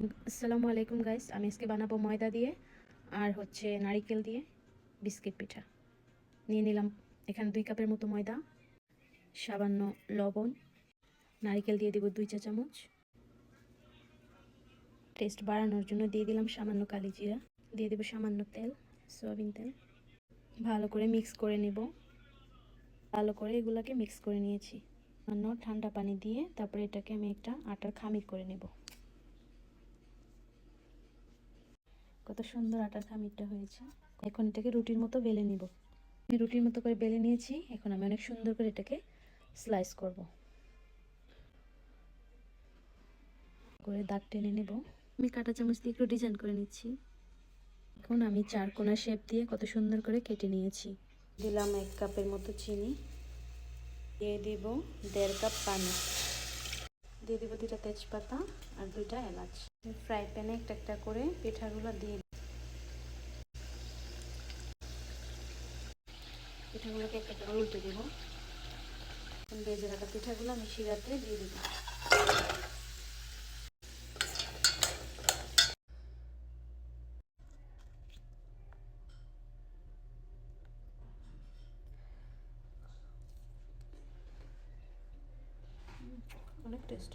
আসসালামু আলাইকুম গাইস, আমি আজকে বানাবো ময়দা দিয়ে আর হচ্ছে নারিকেল দিয়ে বিস্কিট পিঠা। নিয়ে নিলাম এখানে 2 কাপের মতো ময়দা, সামান্য লবণ, নারিকেল দিয়ে দেব 2 চা চামচ, টেস্ট বাড়ানোর জন্য দিয়ে দিলাম সামান্য কালি জিরা, দিয়ে দেব সামান্য তেল, সয়াবিন তেল। ভালো করে মিক্স করে নেব। ভালো করে এগুলোকে মিক্স করে নিয়েছি। সামান্য ঠান্ডা পানি দিয়ে তারপরে এটাকে আমি একটা আটার খামির করে নেব। কত সুন্দর আটার খামিরটা হয়েছে। এখন এটাকে রুটির মতো বেলে নিব। আমি রুটির মতো করে বেলে নিয়েছি। এখন আমি অনেক সুন্দর করে এটাকে স্লাইস করব, করে দাগ টেনে নেব। আমি কাঁটা চামচ দিয়ে একটু ডিজাইন করে নিচ্ছি। এখন আমি 4 কোণা শেপ দিয়ে কত সুন্দর করে কেটে নিয়েছি। দিলাম 1 কাপের মতো চিনি, দিয়ে দিব 1.5 কাপ পানি, দিয়ে দিব 2টা তেজপাতা আর 2টা এলাচ। ফ্রাই প্যানে একটা একটা করে পিঠাগুলো দিয়ে পিঠাগুলোকে একটা করে উল্টে দেব। ভেজে রাখা পিঠাগুলো আমি শিরাতে দিয়ে দেব। অনেক টেস্ট।